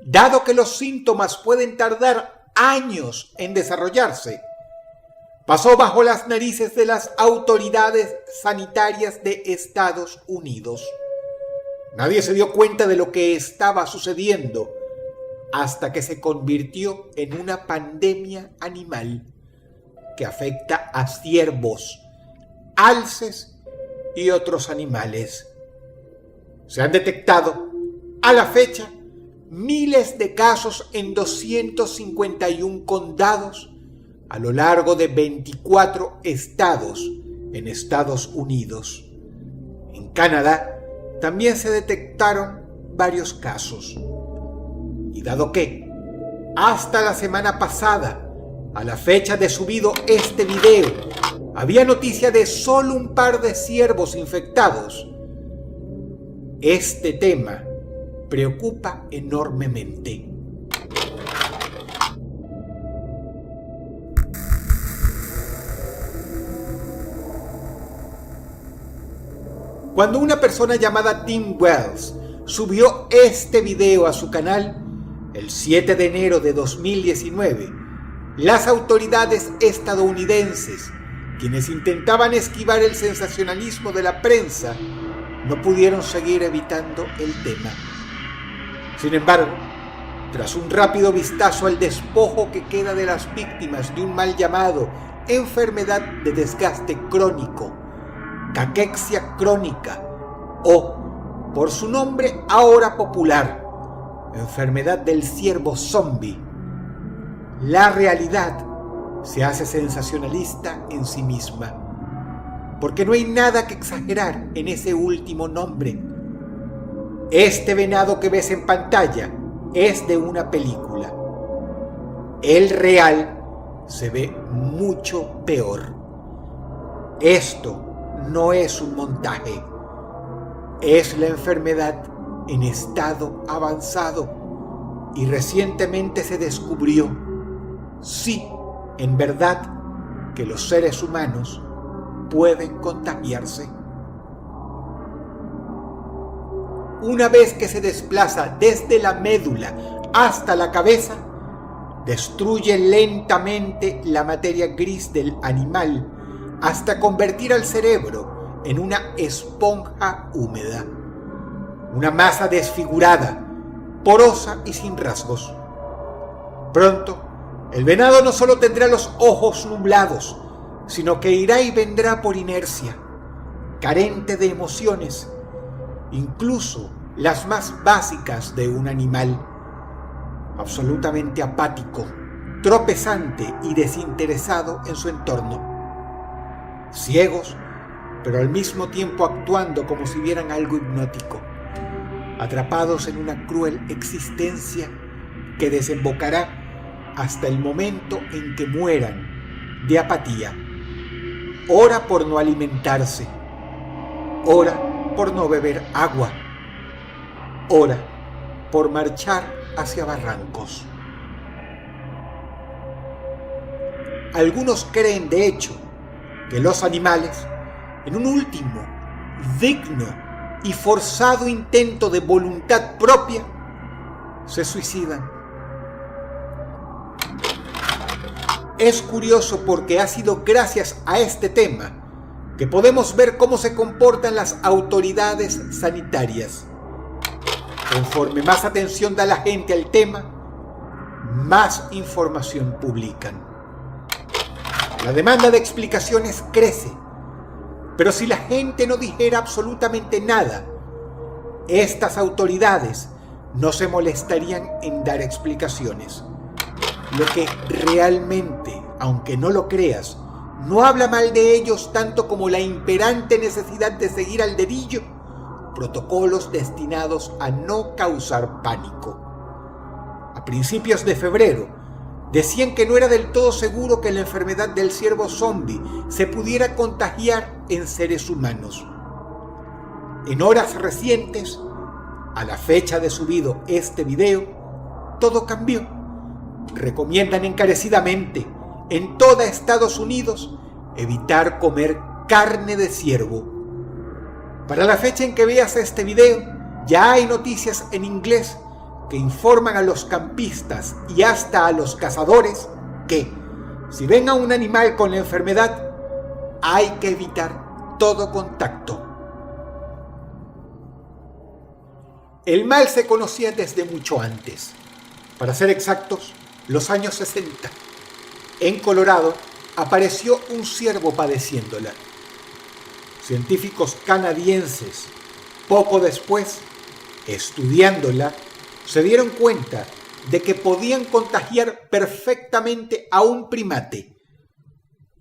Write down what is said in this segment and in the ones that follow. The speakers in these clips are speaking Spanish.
dado que los síntomas pueden tardar años en desarrollarse, pasó bajo las narices de las autoridades sanitarias de Estados Unidos. Nadie se dio cuenta de lo que estaba sucediendo hasta que se convirtió en una pandemia animal que afecta a ciervos, alces y otros animales. Se han detectado, a la fecha, miles de casos en 251 condados a lo largo de 24 estados en Estados Unidos. En Canadá también se detectaron varios casos. Y dado que, hasta la semana pasada, a la fecha de subido este video, había noticia de solo un par de ciervos infectados, este tema preocupa enormemente. Cuando una persona llamada Tim Wells subió este video a su canal, el 7 de enero de 2019, las autoridades estadounidenses, quienes intentaban esquivar el sensacionalismo de la prensa, no pudieron seguir evitando el tema. Sin embargo, tras un rápido vistazo al despojo que queda de las víctimas de un mal llamado enfermedad de desgaste crónico, caquexia crónica, o, por su nombre ahora popular, enfermedad del ciervo zombie, la realidad se hace sensacionalista en sí misma, porque no hay nada que exagerar en ese último nombre. Este venado que ves en pantalla es de una película. El real se ve mucho peor. Esto no es un montaje, es la enfermedad en estado avanzado y recientemente se descubrió, sí, en verdad, que los seres humanos pueden contagiarse. Una vez que se desplaza desde la médula hasta la cabeza, destruye lentamente la materia gris del animal hasta convertir al cerebro en una esponja húmeda, una masa desfigurada, porosa y sin rasgos. Pronto, el venado no solo tendrá los ojos nublados, sino que irá y vendrá por inercia, carente de emociones, incluso las más básicas de un animal, absolutamente apático, tropezante y desinteresado en su entorno. Ciegos, pero al mismo tiempo actuando como si vieran algo hipnótico, atrapados en una cruel existencia que desembocará hasta el momento en que mueran de apatía, ora por no alimentarse, ora por no beber agua, ora por marchar hacia barrancos. Algunos creen, de hecho, que los animales, en un último, digno y forzado intento de voluntad propia, se suicidan. Es curioso porque ha sido gracias a este tema que podemos ver cómo se comportan las autoridades sanitarias. Conforme más atención da la gente al tema, más información publican. La demanda de explicaciones crece, pero si la gente no dijera absolutamente nada, estas autoridades no se molestarían en dar explicaciones. Lo que realmente, aunque no lo creas, no habla mal de ellos tanto como la imperante necesidad de seguir al dedillo protocolos destinados a no causar pánico. A principios de febrero, decían que no era del todo seguro que la enfermedad del ciervo zombie se pudiera contagiar en seres humanos. En horas recientes, a la fecha de subido este video, todo cambió. Recomiendan encarecidamente en toda Estados Unidos evitar comer carne de ciervo. Para la fecha en que veas este video, ya hay noticias en inglés que informan a los campistas y hasta a los cazadores que, si ven a un animal con la enfermedad, hay que evitar todo contacto. El mal se conocía desde mucho antes, para ser exactos, los años 60. En Colorado apareció un ciervo padeciéndola. Científicos canadienses, poco después, estudiándola, se dieron cuenta de que podían contagiar perfectamente a un primate.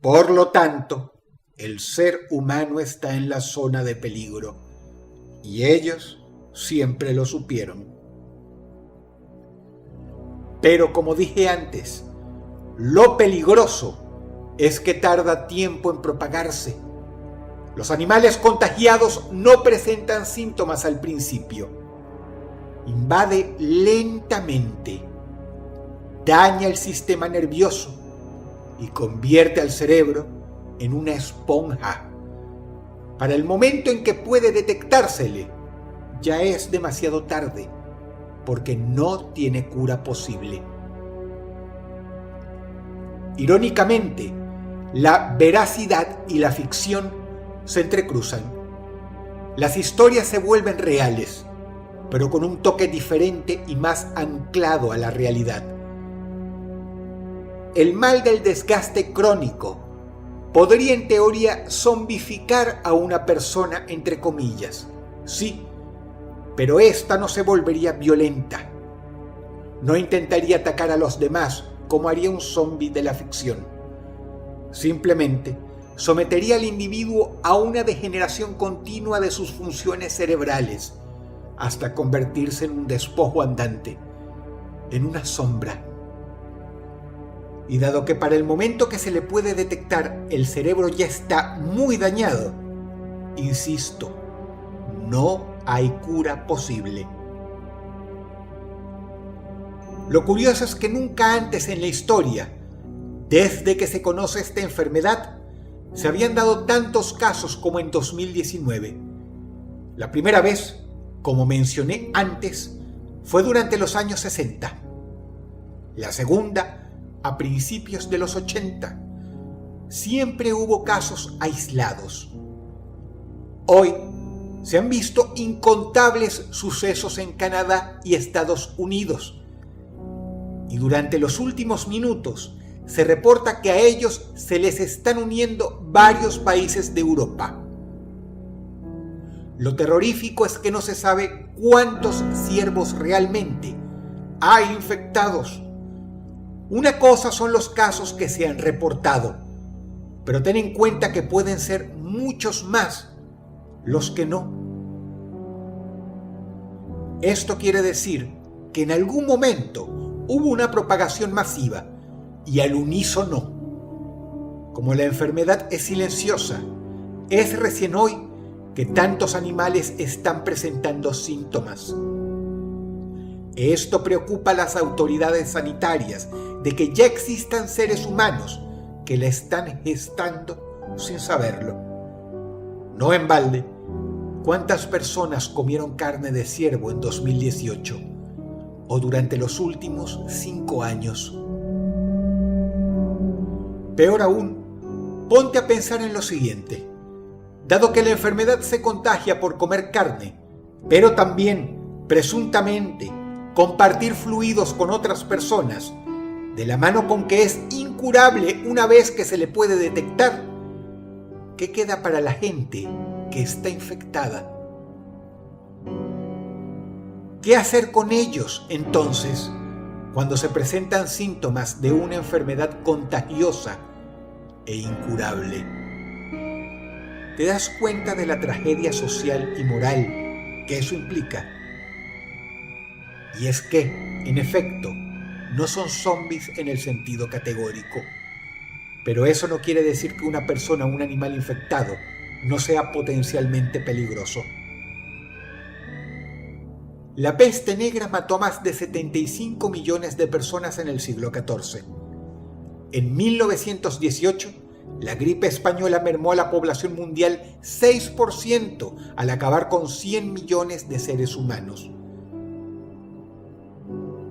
Por lo tanto, el ser humano está en la zona de peligro, y ellos siempre lo supieron. Pero como dije antes, lo peligroso es que tarda tiempo en propagarse. Los animales contagiados no presentan síntomas al principio. Invade lentamente, daña el sistema nervioso y convierte al cerebro en una esponja. Para el momento en que puede detectársele, ya es demasiado tarde, porque no tiene cura posible. Irónicamente, la veracidad y la ficción se entrecruzan. Las historias se vuelven reales, pero con un toque diferente y más anclado a la realidad. El mal del desgaste crónico podría en teoría zombificar a una persona, entre comillas, sí, pero ésta no se volvería violenta. No intentaría atacar a los demás como haría un zombi de la ficción. Simplemente sometería al individuo a una degeneración continua de sus funciones cerebrales, hasta convertirse en un despojo andante, en una sombra. Y dado que para el momento que se le puede detectar el cerebro ya está muy dañado, insisto, no hay cura posible. Lo curioso es que nunca antes en la historia, desde que se conoce esta enfermedad, se habían dado tantos casos como en 2019. La primera vez, como mencioné antes, fue durante los años 60. La segunda, a principios de los 80. Siempre hubo casos aislados. Hoy se han visto incontables sucesos en Canadá y Estados Unidos. Y durante los últimos minutos se reporta que a ellos se les están uniendo varios países de Europa. Lo terrorífico es que no se sabe cuántos ciervos realmente hay infectados. Una cosa son los casos que se han reportado, pero ten en cuenta que pueden ser muchos más los que no. Esto quiere decir que en algún momento hubo una propagación masiva y al unísono. Como la enfermedad es silenciosa, es recién hoy que tantos animales están presentando síntomas. Esto preocupa a las autoridades sanitarias de que ya existan seres humanos que la están gestando sin saberlo. No en balde, ¿cuántas personas comieron carne de ciervo en 2018 o durante los últimos 5 años? Peor aún, ponte a pensar en lo siguiente. Dado que la enfermedad se contagia por comer carne, pero también, presuntamente, compartir fluidos con otras personas, de la mano con que es incurable una vez que se le puede detectar, ¿qué queda para la gente que está infectada? ¿Qué hacer con ellos, entonces, cuando se presentan síntomas de una enfermedad contagiosa e incurable? ¿Te das cuenta de la tragedia social y moral que eso implica? Y es que, en efecto, no son zombies en el sentido categórico. Pero eso no quiere decir que una persona o un animal infectado no sea potencialmente peligroso. La peste negra mató a más de 75 millones de personas en el siglo XIV. En 1918, la gripe española mermó a la población mundial 6% al acabar con 100 millones de seres humanos.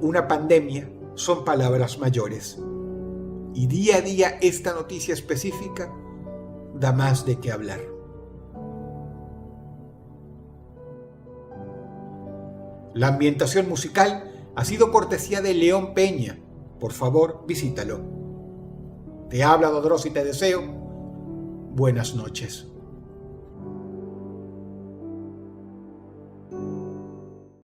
una pandemia son palabras mayores. Y día a día esta noticia específica da más de qué hablar. La ambientación musical ha sido cortesía de León Peña. Por favor, visítalo. Te habla Dodros y te deseo buenas noches.